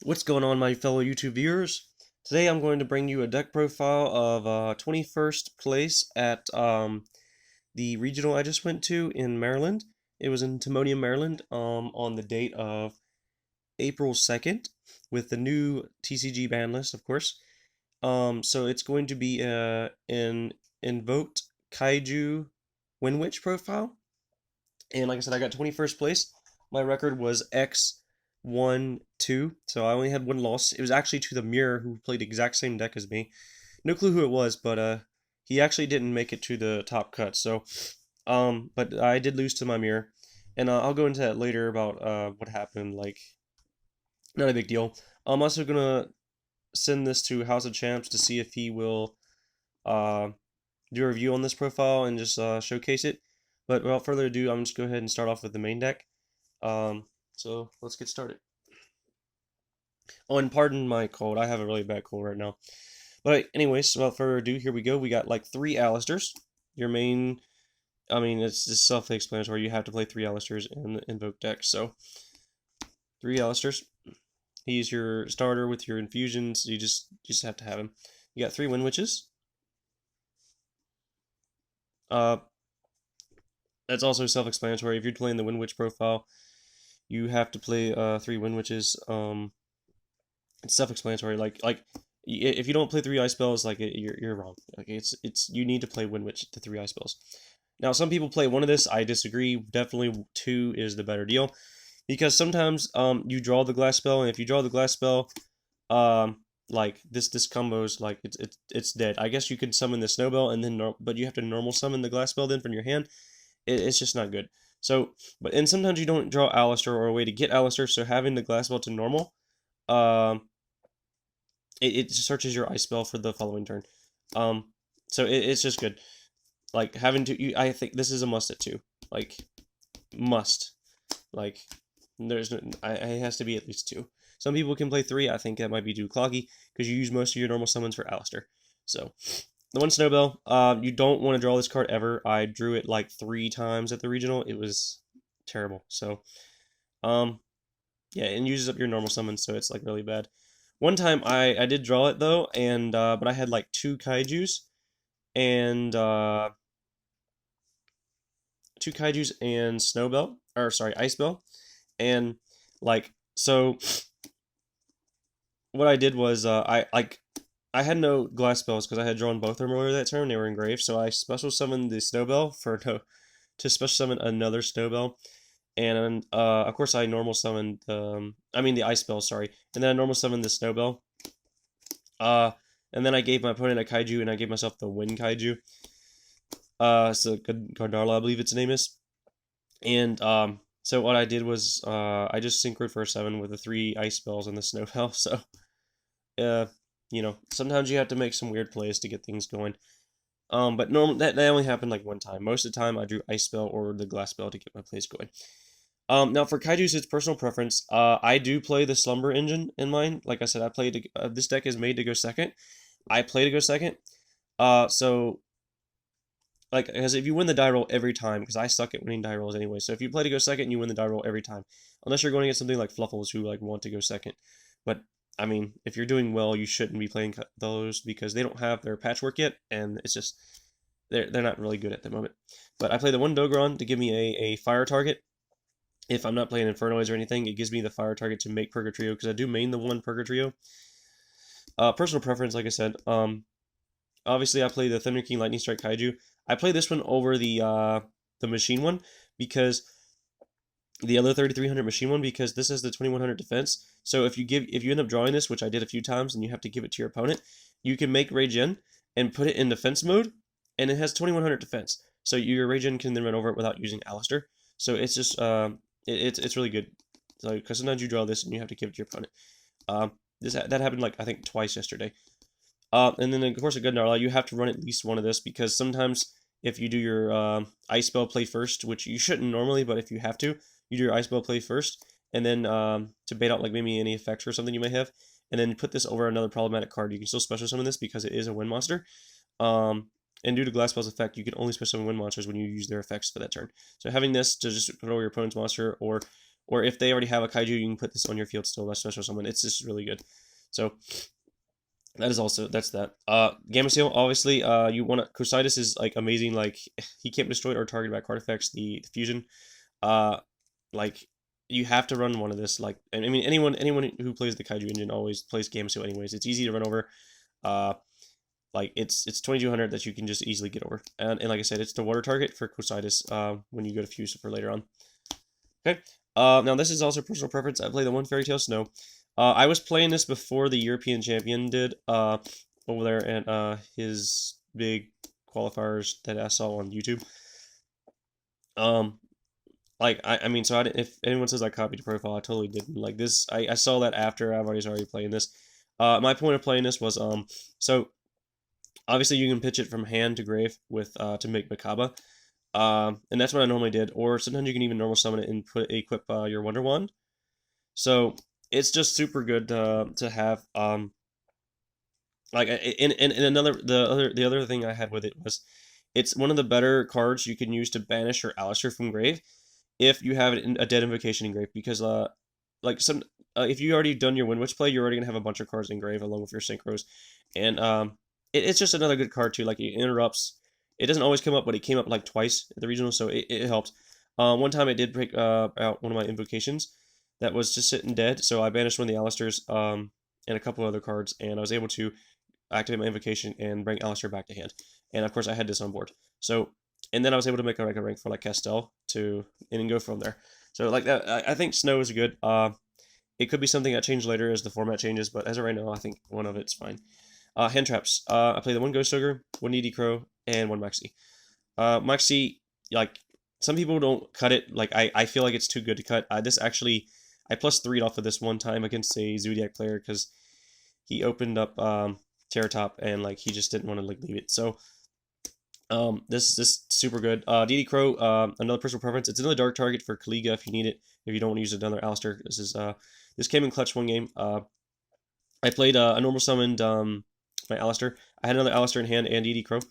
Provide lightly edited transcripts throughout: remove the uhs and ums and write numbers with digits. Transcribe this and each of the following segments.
What's going on, my fellow YouTube viewers? Today I'm going to bring you a deck profile of 21st place at the regional I just went to in Maryland. It was in Timmonium, Maryland, on the date of April 2nd, with the new TCG ban list, of course. So it's going to be an Invoked Kaiju Windwitch profile. And like I said, I got 21st place. My record was X1-2, so I only had one loss. It was actually to the Mirror, who played the exact same deck as me. No clue who it was, but he actually didn't make it to the top cut. So, but I did lose to my Mirror, and I'll go into that later about what happened. Like, not a big deal. I'm also gonna send this to House of Champs to see if he will uh do a review on this profile and just showcase it. But without further ado, I'm just go ahead and start off with the main deck. So let's get started. Oh, and pardon my cold. I have a really bad cold right now. But anyways, without further ado, here we go. We got like 3 Alistairs. Your main, I mean, it's just self-explanatory. You have to play 3 Alistairs in the Invoke deck. So 3 Alistairs. He's your starter with your infusions. You just have to have him. You got 3 Wind Witches. That's also self-explanatory. If you're playing the Wind Witch profile, you have to play 3 Wind Witches. It's self-explanatory. Like if you don't play 3 ice spells, like you're wrong. Like it's you need to play Wind Witch to 3 ice spells. Now some people play one of this. I disagree. Definitely 2 is the better deal, because sometimes you draw the glass spell, and if you draw the glass spell, like this combo's like it's dead. I guess you could summon the Snowbell and then but you have to normal summon the glass spell then from your hand. It's just not good. So, and sometimes you don't draw Alistair or a way to get Alistair, so having the glass spell to normal, it searches your ice spell for the following turn. So it's just good. Like having to, I think this is a must at 2. Like must. Like there's no, it has to be at least 2. Some people can play 3. I think that might be too cloggy because you use most of your normal summons for Alistair. So the 1 Snowbell, you don't want to draw this card ever. I drew it like 3 times at the regional. It was terrible. So, yeah, and uses up your normal summons, so it's like really bad. One time I did draw it though, and but I had like 2 Kaijus and 2 Kaijus and Snowbell, or sorry, Icebell, and like so. What I did was I had no glass spells because I had drawn both of them earlier that turn. They were engraved, so I special summoned the Snowbell to special summon another Snowbell, and of course I normal summoned the Ice Spell, sorry, and then I normal summoned the Snowbell. And then I gave my opponent a Kaiju, and I gave myself the Wind Kaiju. So Gardarla, I believe its name is, and so what I did was I just synchroed for a 7 with the 3 ice spells and the Snowbell. So you know, sometimes you have to make some weird plays to get things going. But normally that only happened like 1 time. Most of the time I drew ice spell or the glass spell to get my plays going. Now for Kaijus, it's personal preference. I do play the Slumber Engine in mine. Like I said, I played this deck is made to go second. I play to go second. So like, because if you win the die roll every time, because I suck at winning die rolls anyway, so if you play to go second, you win the die roll every time, unless you're going to get something like Fluffles who like want to go second. But I mean, if you're doing well, you shouldn't be playing those because they don't have their patchwork yet, and it's just they're not really good at the moment. But I play the 1 Dogron to give me a fire target. If I'm not playing Infernoids or anything, it gives me the fire target to make Purgatrio, because I do main the 1 Purgatrio. Personal preference, like I said. Obviously, I play the Thunder King Lightning Strike Kaiju. I play this one over the machine one, because the other 3300 machine one, because this is the 2100 defense. So if you end up drawing this, which I did a few times, and you have to give it to your opponent, you can make Regen and put it in defense mode, and it has 2100 defense. So your Regen can then run over it without using Alistair. So it's just it's really good. So because sometimes you draw this and you have to give it to your opponent. That happened like I think twice yesterday. And then of course at Gundarla, you have to run at least one of this, because sometimes if you do your ice spell play first, which you shouldn't normally, but if you have to, you do your ice spell play first, and then to bait out like maybe any effects or something you may have, and then put this over another problematic card. You can still special summon this because it is a wind monster. And due to Glass Spell's effect, you can only special summon wind monsters when you use their effects for that turn. So having this to just control your opponent's monster, or or if they already have a kaiju, you can put this on your field still. That's special summon. It's just really good. So that's that. Gamma Seal, obviously, you want to. Crucitus is like amazing. Like he can't be destroyed or targeted by card effects. The fusion, like you have to run one of this. Like I mean, anyone who plays the Kaiju engine always plays Gamma Seal anyways. It's easy to run over. Like it's 2200 that you can just easily get over. And like I said, it's the water target for Crucitus. When you go to fuse for later on. Okay. Now this is also personal preference. I play the one Fairy Tale Snow. I was playing this before the European champion did, over there at his big qualifiers that I saw on YouTube. Like I mean, so if anyone says I copied the profile, I totally didn't. Like this, I saw that after I've already playing this. My point of playing this was so obviously you can pitch it from hand to grave with to make Makaba. And that's what I normally did. Or sometimes you can even normal summon it and equip your Wonder Wand. So it's just super good to have. Like in another the other thing I had with it was, it's one of the better cards you can use to banish your Alistair from grave if you have a dead invocation in grave, because like some if you already done your Windwitch play, you're already gonna have a bunch of cards in grave along with your synchros, and it's just another good card too. Like it interrupts. It doesn't always come up, but it came up like twice at the regional, so it helped. One time it did break out one of my invocations that was just sitting dead, so I banished one of the Alistairs and a couple other cards, and I was able to activate my invocation and bring Alistair back to hand. And of course I had this on board. So, and then I was able to make a rank for like Castel and go from there. So like that, I think Snow is good. It could be something that changes later as the format changes, but as of right now, I think one of it's fine. Hand traps. I play the one Ghost Ogre, one Needy Crow, and one Maxi. Maxi, like some people don't cut it. Like I feel like it's too good to cut. This actually, I +3'd off of this one time against a Zodiac player because he opened up Terror Top and like he just didn't want to like leave it. So this is super good. DD Crow, another personal preference. It's another dark target for Kaliga if you need it. If you don't want to use another Alistair, this came in clutch one game. I played a normal summoned my Alistair. I had another Alistair in hand and DD Crow.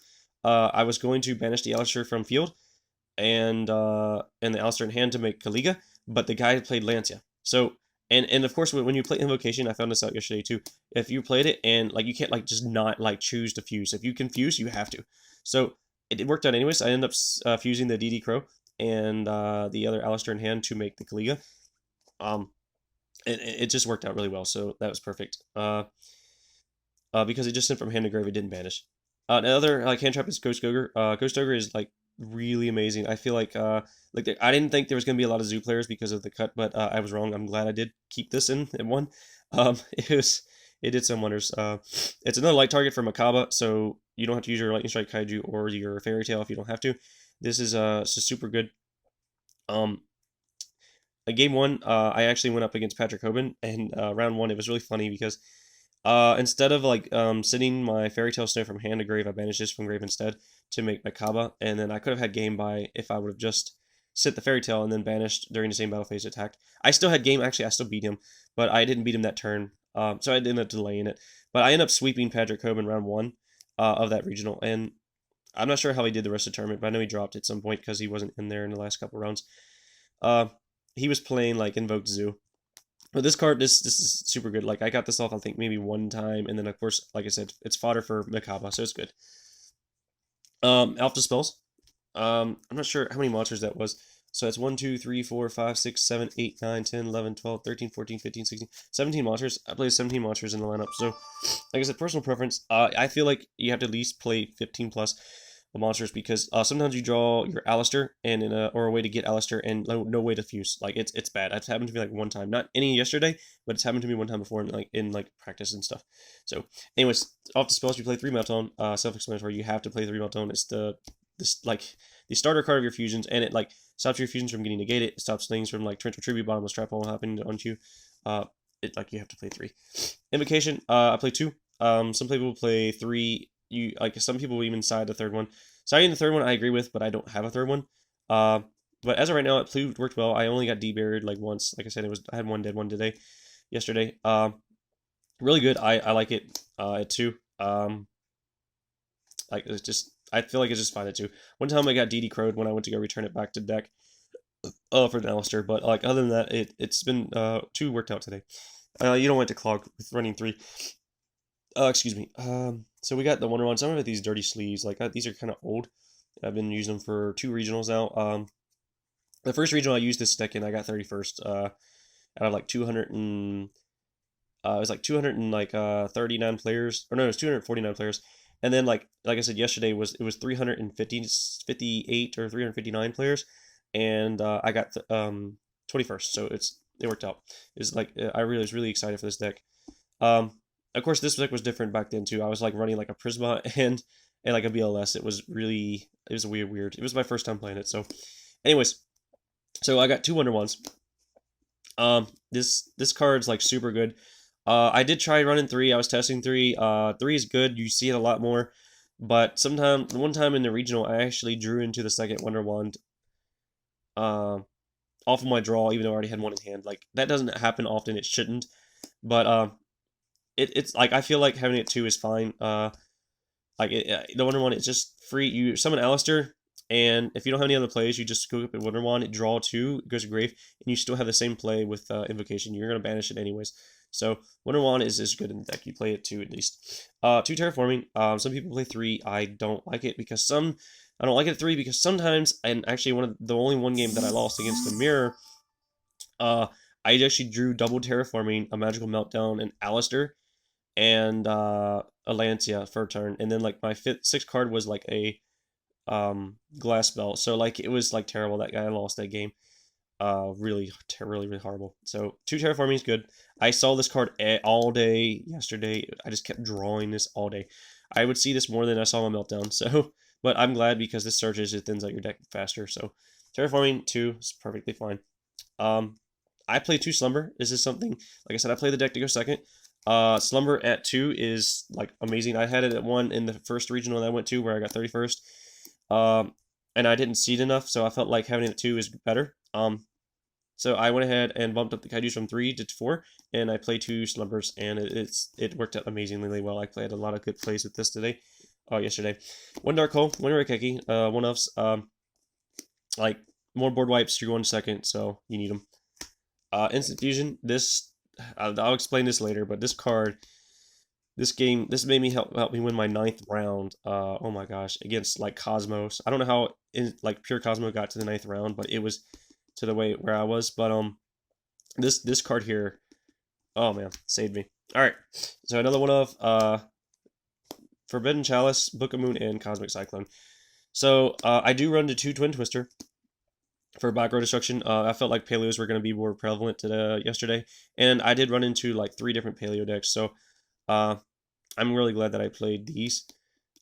I was going to banish the Alistair from field and the Alistair in hand to make Kaliga, but the guy played Lancia. So and of course when you play Invocation, I found this out yesterday too. If you played it and like you can't like just not like choose to fuse. If you can fuse, you have to. So it worked out anyways. I ended up fusing the DD Crow and the other Alistair in hand to make the Kaliga. It just worked out really well, so that was perfect. Because it just sent from hand to grave, it didn't banish. Another like hand trap is Ghost Ogre. Ghost Ogre is like really amazing. I feel like I didn't think there was gonna be a lot of Zoo players because of the cut, but I was wrong. I'm glad I did keep this in one. It did some wonders. It's another light target for Makaba, so you don't have to use your Lightning Strike Kaiju or your Fairy Tail if you don't have to. This is super good. Game one, I actually went up against Patrick Hoban, and round one it was really funny because instead of like sending my Fairy Tail Snow from hand to grave, I banished this from grave instead to make Makaba, and then I could have had game by if I would have just sent the Fairy Tail and then banished during the same battle phase attacked. I still had game, actually I still beat him, but I didn't beat him that turn, so I ended up delaying it. But I ended up sweeping Patrick Hoban round one of that regional, and I'm not sure how he did the rest of the tournament, but I know he dropped at some point because he wasn't in there in the last couple rounds. He was playing like Invoked Zoo. But this card, this is super good. Like I got this off, I think maybe one time, and then of course, like I said, it's fodder for Makaba, so it's good. Alpha spells. I'm not sure how many monsters that was. So it's 1, 2, 3, 4, 5, 6, 7, 8, 9, 10, 11, 12, 13, 14, 15, 16, 17 monsters. I played 17 monsters in the lineup. So, like I said, personal preference. I feel like you have to at least play 15 plus monsters because sometimes you draw your Alistair and or a way to get Alistair and no way to fuse. Like it's bad. It's happened to me like one time, not any yesterday, but it's happened to me one time before in practice and stuff. So, anyways, off the spells, you play 3 Meltdown. Self-explanatory. You have to play 3 Meltdown. It's the starter card of your fusions, and it like stops your fusions from getting negated. It stops things from like Torrential Tribute, Bottomless Trap Hole happening onto you. It like you have to play 3. Invocation. I play 2. Some people play 3. You like some people even side the third one. Siding the third one I agree with, but I don't have a third one. But as of right now, it worked well. I only got deburied like once. Like I said, I had one dead one yesterday. Really good. I like it at 2. Like it's just I feel like it's just fine at 2. One time I got DD Crowed when I went to go return it back to deck. for an Alistair, but like other than that, it's been 2 worked out today. You don't want to clog with running 3. Excuse me. So we got the Wonder Ones. Some of these dirty sleeves, like these are kind of old. I've been using them for 2 regionals now. The first regional I used this deck in, I got 31st. Out of like 200 and it was like 200 and like 39 players, or no, it was 249 players. And then like I said yesterday, it was 358 or 359 players, and I got 21st. So it worked out. It's like I really was really excited for this deck. Um, of course, this deck was different back then too. I was like running like a Prisma and like a BLS. It was weird. It was my first time playing it. So, anyways, so I got 2 Wonder Ones. This card's like super good. I did try running 3. I was testing 3. 3 is good. You see it a lot more. But one time in the regional, I actually drew into the second Wonder Wand uh, off of my draw, even though I already had one in hand. Like, that doesn't happen often. It shouldn't. But it's like, I feel like having it 2 is fine. The Wonder Wand is just free. You summon Alistair, and if you don't have any other plays, you just go up and Wonder Wand, draw 2, it goes to grave, and you still have the same play with Invocation. You're going to banish it anyways. So Wonder Wand is good in the deck. You play it 2 at least. 2 Terraforming. Some people play 3. I don't like it because I don't like it at 3 because sometimes, and actually the only one game that I lost against the Mirror, I actually drew double Terraforming, a Magical Meltdown, and Alistair, and a Lancia for a turn, and then like my 6th card was like a glass belt. So like it was like terrible. That guy lost that game. Really horrible. So 2 Terraforming is good. I saw this card all day yesterday. I just kept drawing this all day. I would see this more than I saw my Meltdown. So, but I'm glad because this searches, it thins out your deck faster. So Terraforming 2 is perfectly fine. I play 2 Slumber. This is something, like I said, I play the deck to go second. Slumber at 2 is like amazing. I had it at 1 in the first regional that I went to where I got 31st. And I didn't seed enough, so I felt like having it at 2 is better. So I went ahead and bumped up the Kaijus from 3 to 4, and I played 2 Slumbers, and it worked out amazingly well. I played a lot of good plays with this yesterday. 1 Dark Hole, 1 Raikeki, 1 Elves, like, more board wipes, you're going second, so you need them. Instant Fusion, I'll explain this later, but this made me help me win my 9th round. Oh my gosh, against like Cosmos. I don't know how like pure Cosmo got to the 9th round, but it was to the way where I was. But this card here, oh man, saved me. All right, so another one of Forbidden Chalice, Book of Moon, and Cosmic Cyclone. So I do run to 2 Twin Twister for back row destruction. I felt like paleos were going to be more prevalent yesterday, and I did run into like 3 different paleo decks. So I'm really glad that I played these.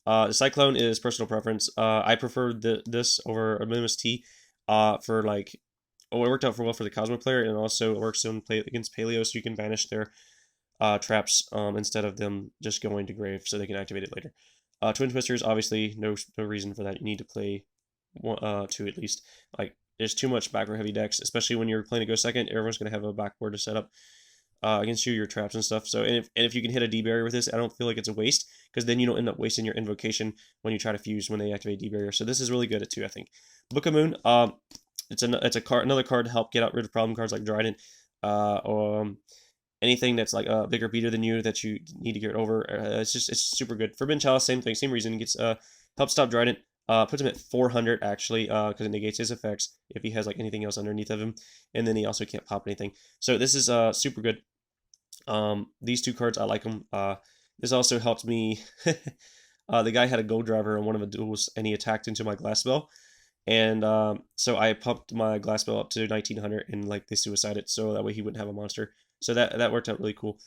The Cyclone is personal preference. I prefer this over a Minimus T for like, it worked out well for the Cosmo player, and also it works against Paleo, so you can banish their traps instead of them just going to grave, so they can activate it later. Twin Twisters, obviously, no reason for that. You need to play 2 at least. Like, there's too much back row heavy decks, especially when you're playing to go second. Everyone's going to have a backboard to set up against your traps and stuff. So, and if you can hit a D barrier with this, I don't feel like it's a waste, because then you don't end up wasting your invocation when you try to fuse when they activate D barrier. So this is really good at 2, I think. Book of Moon, it's another card to help get rid of problem cards like Dryden, or anything that's like a bigger beater than you that you need to get over. It's super good. Forbidden Chalice, same thing, same reason. It gets helps stop Dryden. Puts him at 400 actually, because it negates his effects if he has like anything else underneath of him, and then he also can't pop anything. So this is super good. These 2 cards, I like them. This also helped me. The guy had a gold driver on one of the duels, and he attacked into my glass spell, and so I pumped my glass spell up to 1900, and like they suicided, so that way he wouldn't have a monster. So that worked out really cool.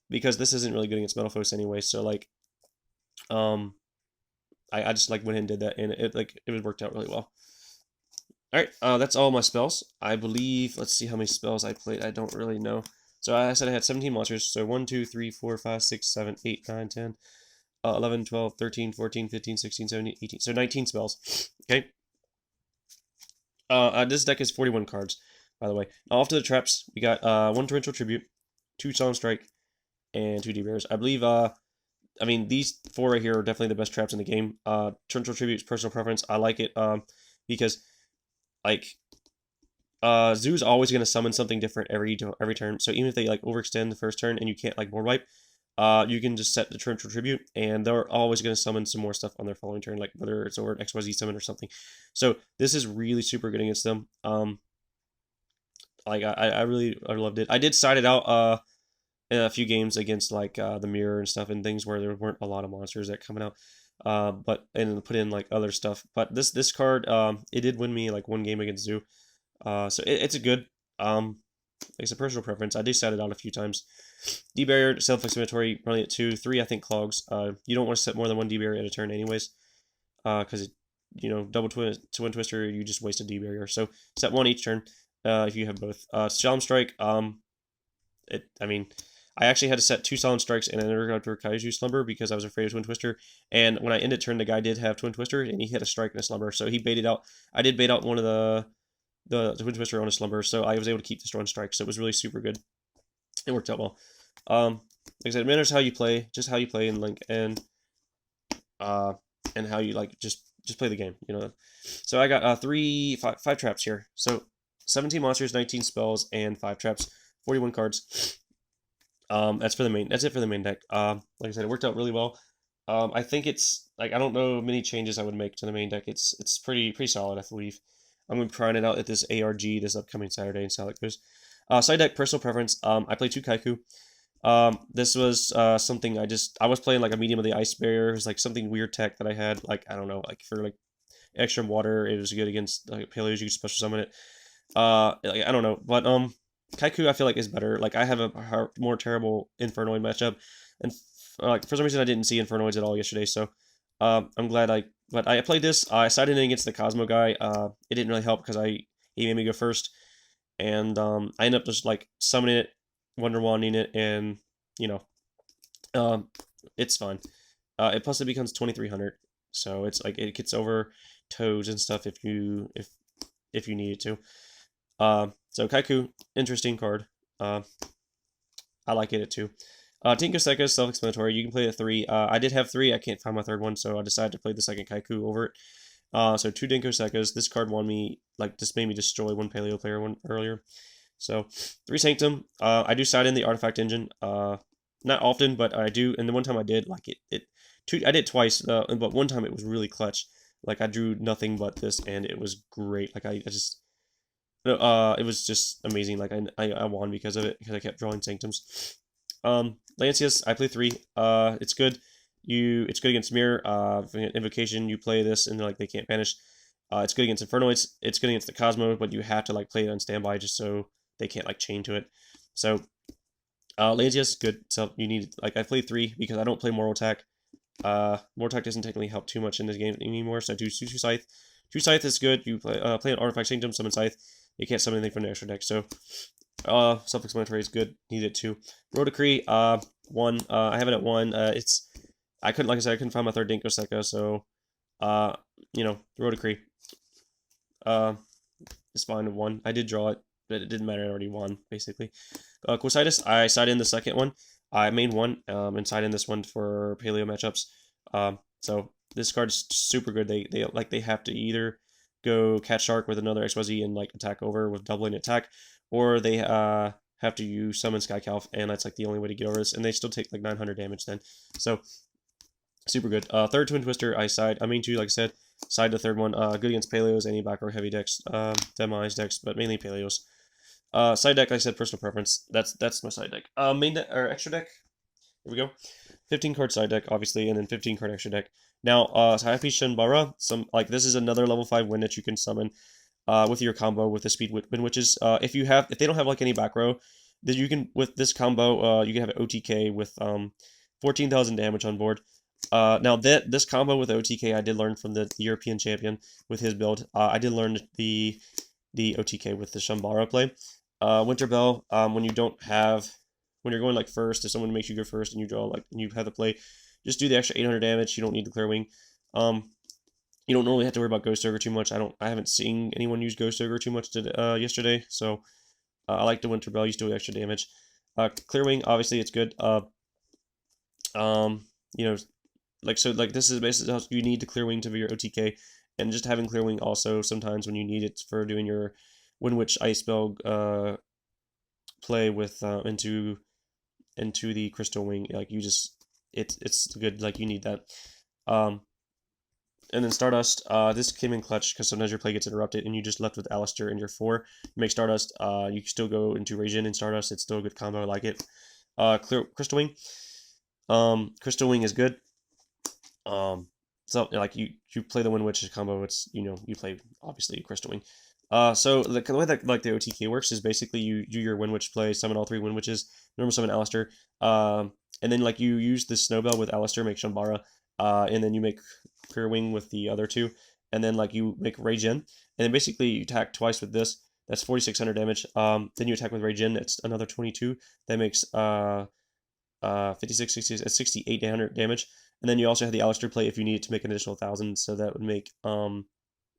Because this isn't really good against Metalphos anyway, so like, I just like went ahead and did that, and it worked out really well. All right, that's all my spells. I believe. Let's see how many spells I played. I don't really know. So I said I had 17 monsters. So 1, 2, 3, 4, 5, 6, 7, 8, 9, 10, 11, 12, 13, 14, 15, 16, 17, 18. So 19 spells. Okay. This deck is 41 cards, by the way. Now, off to the traps. We got 1 Torrential Tribute, 2 Solemn Strike, and 2 D-Bears. I believe, I mean, these 4 right here are definitely the best traps in the game. Torrential Tribute is personal preference. I like it because, like, Zoo's always going to summon something different every turn. So even if they like overextend the first turn and you can't like board wipe, you can just set the torrential tribute, and they're always going to summon some more stuff on their following turn, like whether it's over an XYZ summon or something. So this is really super good against them. Like I really loved it. I did side it out in a few games against like the mirror and stuff and things where there weren't a lot of monsters that coming out. But and put in like other stuff. But this card it did win me like one game against Zoo. So it's a good it's a personal preference. I do set it out a few times. D-barrier, self-explanatory, running at 2, 3 I think clogs. You don't want to set more than one D-barrier at a turn anyways. Because double twin twister, you just waste a D-barrier. So set one each turn if you have both. Solemn strike, I mean, I actually had to set 2 Solemn Strikes and an Invoked Kaiju Slumber because I was afraid of Twin Twister. And when I ended turn, the guy did have Twin Twister, and he hit a Strike and a Slumber. So he baited out. I did bait out one of the Twin Twister on a Slumber, so I was able to keep the one Strike. So it was really super good. It worked out well. Like I said, it matters how you play, just how you play in Link, and how you like just play the game. So I got five traps here. So 17 monsters, 19 spells, and 5 traps, 41 cards. That's for the main. That's it for the main deck. Like I said, it worked out really well. I think it's like I don't know many changes I would make to the main deck. It's pretty solid, I believe. I'm gonna be trying it out at this ARG this upcoming Saturday and see how it goes. Side deck personal preference. I play 2 Kaiku. This was something I was playing like a medium of the ice barrier. It was like something weird tech that I had. Like I don't know, like for like extra water, it was good against like paleos. You could special summon it. Like, I don't know, but Kaiku I feel like is better. Like I have a more terrible Infernoid matchup, and like for some reason I didn't see Infernoids at all yesterday. So I'm glad but I played this. I sided in against the Cosmo guy. It didn't really help because he made me go first, and I ended up just like summoning it, Wonder Wanding it, and it's fine. Plus it becomes 2300, so it's like it gets over toads and stuff if you need it to. So Kaiku, interesting card. I like it at 2. Tinko Sekka is self-explanatory. You can play it at 3. I did have 3. I can't find my third one, so I decided to play the second Kaiku over it. So 2 Dinko Sekkas. This card won me, like, just made me destroy one Paleo player one earlier. So 3 Sanctum. I do side in the Artifact Engine. Not often, but I do. And the one time I did, like I did twice, but one time it was really clutch. Like I drew nothing but this, and it was great. Like I just. It was just amazing. Like I won because of it because I kept drawing Sanctums. Lancius, I play 3. It's good. It's good against Mirror. Invocation, you play this and like they can't banish. It's good against Infernoids. It's good against the Cosmo, but you have to like play it on standby just so they can't like chain to it. So Lancius, good. So you need like I play 3 because I don't play Moral Attack. Moral Attack doesn't technically help too much in this game anymore. So I do 2 Scythe. 2 Scythe is good. You play an Artifact Sanctum, summon Scythe. You can't summon anything from the extra deck, so self-explanatory is good. Need it too. Road Decree, 1. I have it at 1. I couldn't find my third Dinko Sekka, so Road Decree. It's fine at 1. I did draw it, but it didn't matter. I already won basically. Quositis, I side in the second one. I made 1 and side in this one for Paleo matchups. So this card is super good. They have to either go catch shark with another XYZ and like attack over with doubling attack, or they have to summon Sky Calf, and that's like the only way to get over this, and they still take like 900 damage then. So super good. Third Twin Twister, I mean 2, like I said, side the third one. Good against Paleos, any back row heavy decks, Demise decks, but mainly Paleos. Side deck, like I said, personal preference. That's my side deck. Main deck or extra deck. Here we go. 15 card side deck, obviously, and then 15 card extra deck. Now, Hayapi Shinbara, this is another level 5 win that you can summon with your combo with the speed win witches. If they don't have like any back row, then you can with this combo you can have an OTK with 14,000 damage on board. Now this combo with OTK I did learn from the European champion with his build. I did learn the OTK with the Shambara play. Winter Bell, when you're going like first, if someone makes you go first and you draw and you have the play, just do the extra 800 damage. You don't need the Clear Wing. You don't normally have to worry about Ghost Ogre too much. I haven't seen anyone use Ghost Ogre too much yesterday, so I like the Winter Bell. You still do extra damage. Clear Wing, obviously it's good. This is basically how you need the Clear Wing to be your OTK, and just having Clear Wing also sometimes when you need it for doing your Windwitch Ice Spell play with into the Crystal Wing. Like you just it's good. Like you need that. Um, and then Stardust, this came in clutch because sometimes your play gets interrupted and you just left with Alistair in your 4. You make Stardust, you can still go into Regen and Stardust. It's still a good combo. I like it. Crystal Wing. Crystal Wing is good. So like you play the Windwitch combo. It's you play obviously Crystal Wing. So the way that like the OTK works is basically you do your Windwitch play, summon all 3 Windwitches, normal summon Alistair, and then like you use the Snowbell with Alistair, make Shambara, and then you make Clear Wing with the other 2, and then like you make Rage In, and then basically you attack twice with this. That's 4,600 damage. Then you attack with Rage In. It's another 22. That makes 56, 60, 6,800 damage. And then you also have the Alistair play if you need it to make an additional 1,000. So that would make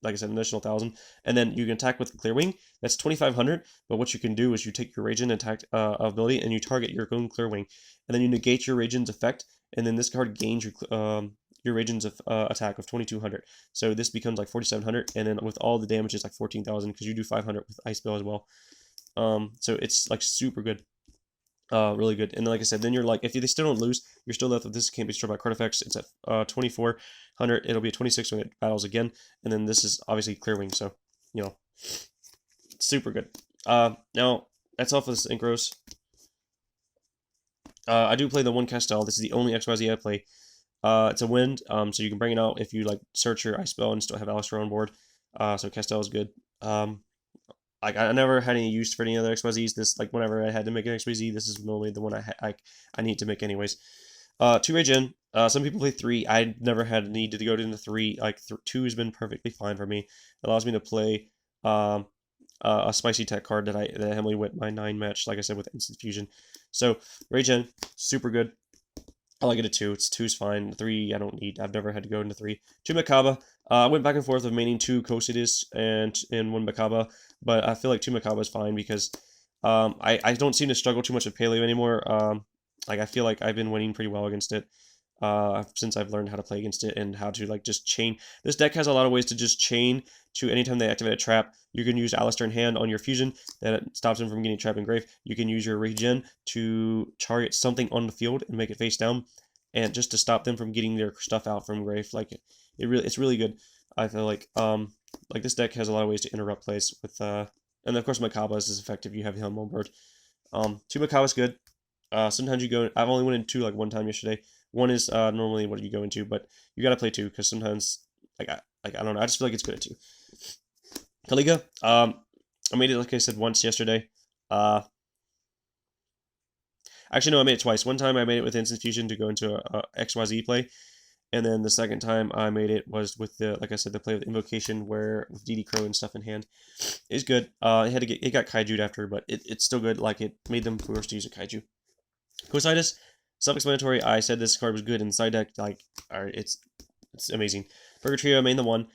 like I said, an additional 1,000. And then you can attack with Clear Wing. That's 2,500. But what you can do is you take your Raging attack ability and you target your own Clear Wing, and then you negate your Raging's effect. And then this card gains your Raging's attack of 2,200. So this becomes like 4,700. And then with all the damage, it's like 14,000 because you do 500 with Ice Spell as well. So it's like super good. Really good. And then, like I said, then you're like, if they still don't lose, you're still left with this can't be destroyed by card effects. It's at 2,400. It'll be at 26 when it battles again. And then this is obviously Clear Wing, so super good. Now that's all for the synchros. I do play the one Castell. This is the only XYZ I play. It's a wind, so you can bring it out if you like search your Ice Spell and still have Alistair on board. So Castell is good. Like I never had any use for any other XYZs. This like whenever I had to make an XYZ, this is normally the one I need to make anyways. 2 Rage In. Some people play 3. I never had a need to go into 3. Like 2 has been perfectly fine for me. It allows me to play a spicy tech card that heavily went my 9 match, like I said, with Instant Fusion. So Rage In, super good. I like it at 2. It's 2's fine. 3 I don't need. I've never had to go into 3. 2 Makaba. I went back and forth of maining 2 Cosidus and 1 Makaba, but I feel like 2 Makaba is fine because I don't seem to struggle too much with Paleo anymore. Like I feel like I've been winning pretty well against it since I've learned how to play against it and how to like just chain. This deck has a lot of ways to just chain to anytime they activate a trap. You can use Alistair in hand on your fusion that stops him from getting trapped in grave. You can use your regen to target something on the field and make it face down, and just to stop them from getting their stuff out from grave. Like it's really good. I feel like this deck has a lot of ways to interrupt plays with and of course Makaba is effective. You have him on board. 2 Makaba is good. Sometimes you go. I've only went in 2 like one time yesterday. 1 is normally what you go into, but you gotta play 2 because sometimes I don't know. I just feel like it's good at 2. Kaliga, I made it like I said once yesterday. Actually no, I made it twice. One time I made it with Instant Fusion to go into a XYZ play, and then the second time I made it was with the like I said the play with Invocation where with DD Crow and stuff in hand. It's good. It got Kaiju'd after, but it's still good. Like it made them forced to use a Kaiju. Cosidus, self-explanatory. I said this card was good in the side deck. Like, it's amazing. Purgatrio, main the 1.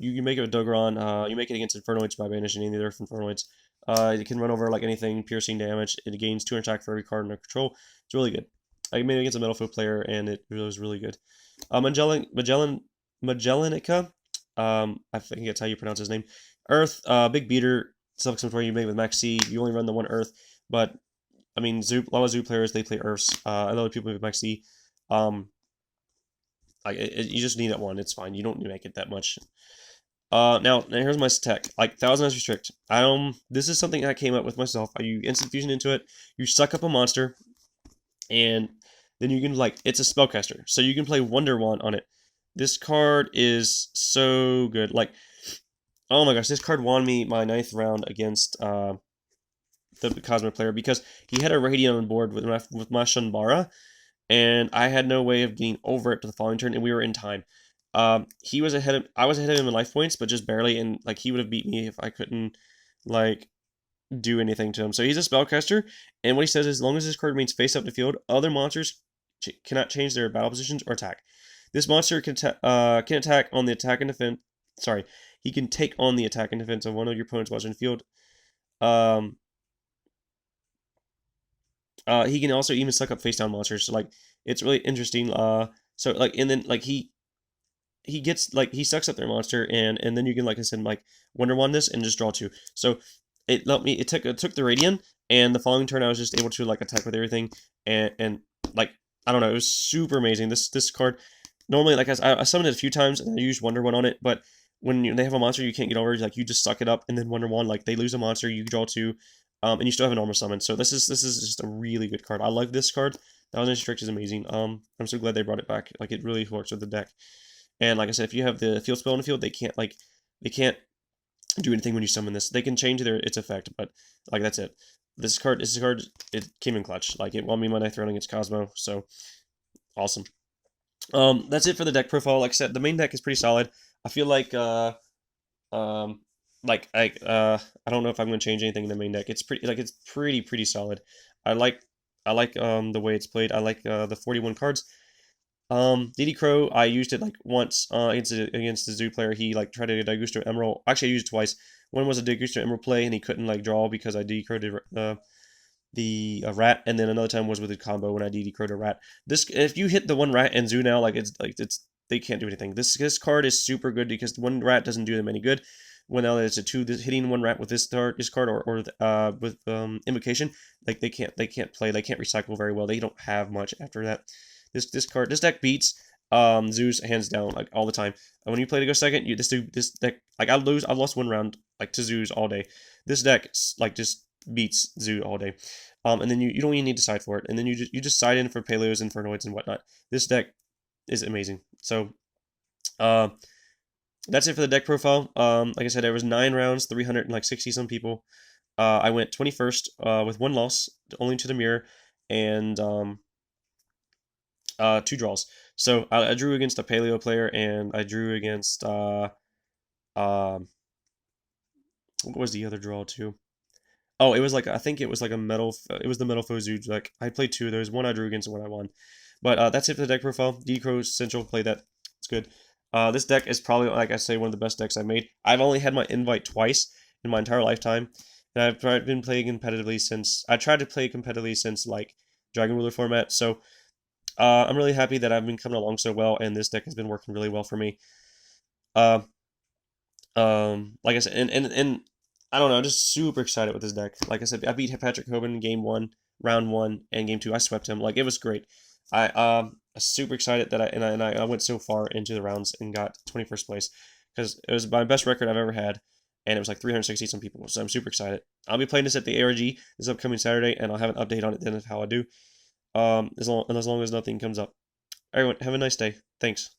You make it with Dogoron. You make it against Infernoids by banishing any of their Infernoids. It can run over like anything, piercing damage. It gains 200 attack for every card under control. It's really good. I made it against a Metalfoot player, and it was really good. Magellanica. I think that's how you pronounce his name. Earth, big beater, self-explanatory. You make it with Max C. You only run the 1 Earth, but I mean, a lot of Zoo players, they play Earths. A lot of people with Max C. You just need that 1. It's fine. You don't need to make it that much. Now here's my tech. Like, 1,000 as restrict. This is something I came up with myself. You instant fusion into it. You suck up a monster. And then you can, like, it's a spellcaster. So you can play Wonder Wand on it. This card is so good. Like, oh my gosh, this card won me my 9th round against, the Cosmic player because he had a Radiant on board with my Shambara, and I had no way of getting over it to the following turn, and we were in time. I was ahead of him in life points, but just barely, and like he would have beat me if I couldn't like do anything to him. So he's a spellcaster, and what he says is, as long as this card remains face up the field, other monsters cannot change their battle positions or attack. This monster can attack on the attack and defense. Sorry, he can take on the attack and defense of one of your opponent's monsters in the field. He can also even suck up face down monsters. So like it's really interesting. So like and then like he gets like he sucks up their monster, and then you can, like I said, like Wonder Wand this and just draw 2. So it let me it took the Radiant, and the following turn I was just able to like attack with everything, and like I don't know, it was super amazing. This card normally, like I summoned it a few times and I used Wonder Wand on it, but when they have a monster you can't get over, like you just suck it up and then Wonder Wand, like they lose a monster, you draw 2, and you still have a normal summon. So this is just a really good card. I like this card. Thousand Trick is amazing. I'm so glad they brought it back. Like it really works with the deck. And like I said, if you have the field spell in the field, they can't do anything when you summon this. They can change its effect, but like that's it. This card, it came in clutch. Like it won me my 9th round against Cosmo, so awesome. That's it for the deck profile. Like I said, the main deck is pretty solid. I feel um, I don't know if I'm gonna change anything in the main deck. It's pretty solid. I like the way it's played. I like the 41 cards. DD Crow, I used it like once against the Zoo player. He like tried to Daigusto Emerald. Actually, I used it twice. One was a Daigusto Emerald play, and he couldn't like draw because I DD Crowed the rat, and then another time was with a combo when I DD Crowed a rat. This, if you hit the one rat and Zoo now, it's they can't do anything. This card is super good because one rat doesn't do them any good. When now it's a 2, hitting one rat with this card or with Invocation, like they can't play, they can't recycle very well. They don't have much after that. This deck beats Zeus hands down, like all the time. And when you play to go second, this deck, like I've lost one round like to Zeus all day. This deck like just beats Zoo all day. And then you don't even need to side for it, and then you just side in for Paleos, Infernoids, and whatnot. This deck is amazing. So that's it for the deck profile. Like I said, there was 9 rounds, 360 some people. I went 21st with 1 loss, only to the mirror, and 2 draws. So I drew against a Paleo player, and I drew against what was the other draw too? Oh, it was like I think it was like a metal. It was the metal Fozu. Like I played 2 of those. One I drew against, and one I won. But that's it for the deck profile. D-Crow Central, play that. It's good. This deck is probably, like I say, one of the best decks I've made. I've only had my invite twice in my entire lifetime, and I've been playing competitively since. I tried to play competitively since like Dragon Ruler format. So I'm really happy that I've been coming along so well, and this deck has been working really well for me. Uh, like I said, and I don't know, I'm just super excited with this deck. Like I said, I beat Patrick Hoban in game 1, round 1, and game 2. I swept him. Like it was great. I'm super excited that I went so far into the rounds and got 21st place because it was my best record I've ever had, and it was like 360 some people. So I'm super exciD. I'll be playing this at the ARG this upcoming Saturday, and I'll have an update on it then of how I do. As long as nothing comes up. Everyone, have a nice day. Thanks.